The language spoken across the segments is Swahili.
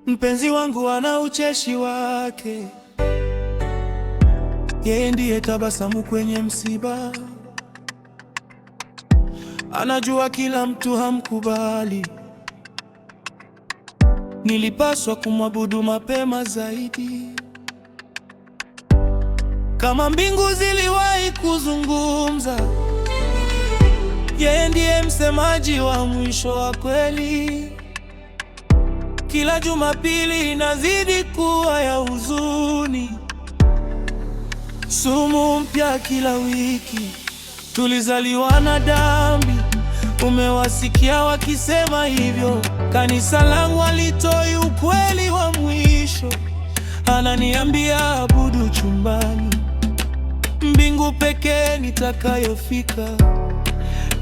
Mpenzi wangu ana ucheshi wake, yeye ndiye tabasamu kwenye msiba. Anajua kila mtu hamkubali, nilipaswa kumwabudu mapema zaidi. Kama mbingu ziliwahi kuzungumza, yeye ndiye msemaji wa mwisho wa kweli. Kila Jumapili inazidi kuwa ya huzuni, sumu mpya kila wiki. Tulizaliwa na dhambi, umewasikia wakisema hivyo. Kanisa langu halitoi ukweli wa mwisho, ananiambia abudu chumbani. Mbingu pekee nitakayofika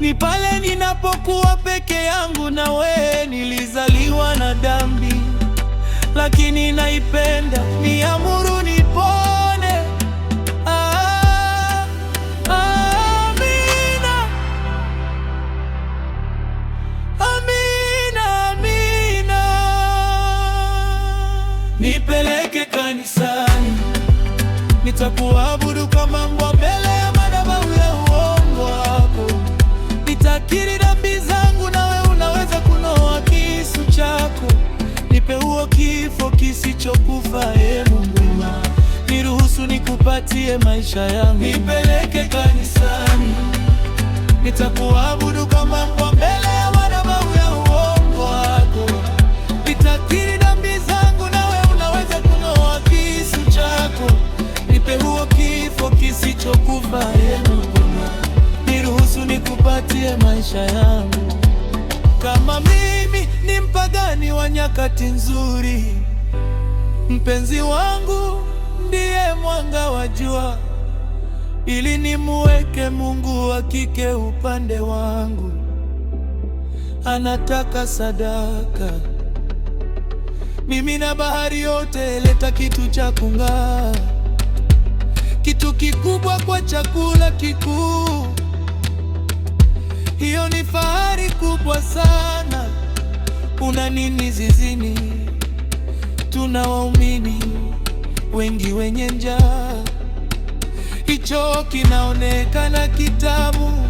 ni pale ninapokuwa peke yangu na wewe. Nilizaliwa na dhambi, lakini naipenda, niamuru nipone. Amina, amina, amina. Nipeleke kanisani, nitakuabudu kama mbwa mbele ya madhabahu ya uongo wako. Nitakiri dhambi zangu, nawe unaweza kunoa kisu chako. Nipe huo kifo kisichokufa, Mungu mwema. Niruhusu nikupatie maisha yangu. Nipeleke kanisani, nitakuabudu kama mbwa mbele ya madhabahu ya uongo wako. Nitakiri dhambi zangu, nawe unaweza kunoa kisu chako. Nipe huo kifo kisichokufa, Mungu mwema. Niruhusu nikupatie maisha yangu. Kama mimi ni mpagani wa nyakati nzuri, mpenzi wangu ndiye mwanga wa jua, ili nimuweke Mungu wa kike upande wangu. Anataka sadaka, mimi na bahari yote, leta kitu cha kung'aa, kitu kikubwa kwa chakula kikuu. Hiyo ni fahari kubwa sana. Una nini zizini? Tuna waumini wengi wenye njaa. Hicho kinaonekana kitamu,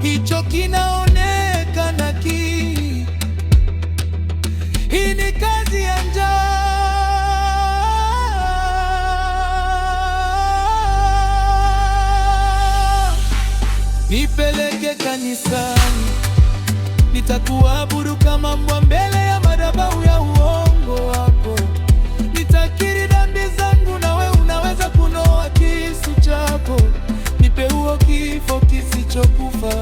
hicho kinaonekana hii ni kazi ya njaa. Nipeleke kanisani, nitakuabudu kama mbwa mbele ya madhabahu ya uongo wako. Nitakiri dhambi zangu, nawe unaweza kunoa kisu chako. Nipe huo kifo kisichokufa,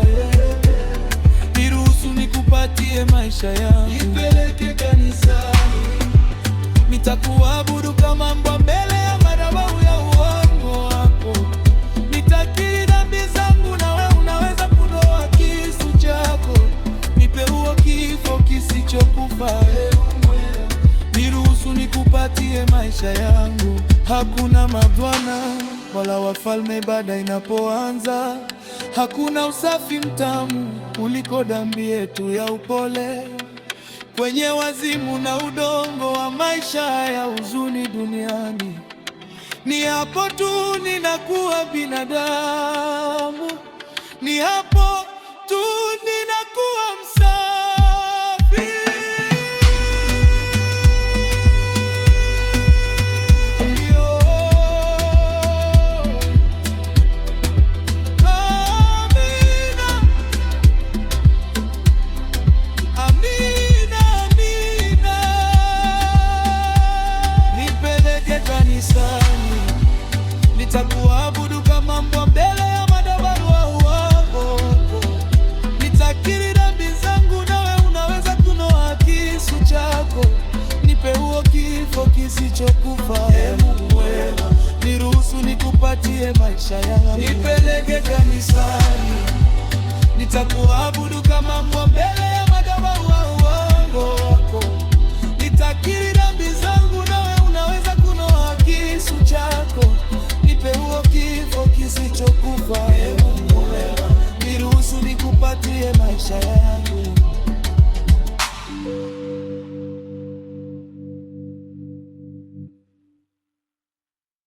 niruhusu nikupatie maisha yangu. Nipeleke kanisani, nitakuabudu kama mbwa mbele ya madhabahu ya uongo wako. Nitakiri dhambi zangu, nawe unaweza kunoa kisu chako. Nipe huo kifo kisichokufa, niruhusu nikupatie maisha yangu. Hakuna mabwana wala wafalme baada inapoanza. Hakuna usafi mtamu kuliko dhambi yetu ya upole. Kwenye wazimu na udongo wa maisha ya huzuni duniani, ni hapo tu ninakuwa binadamu. Ni hapo tu ninakuwa msafi. Amina, amina. Nipeleke kanisani, nitakuabudu kama mbwa mbele ya madhabahu ya uongo. Nitakiri dhambi zangu, nawe unaweza kunoa kisu chako. Nipe huo kifo kisichokufa, Mungu mwema. Niruhusu nikupatie maisha yangu. Nipeleke kanisani, nitakuabudu kama mbwa mbele ya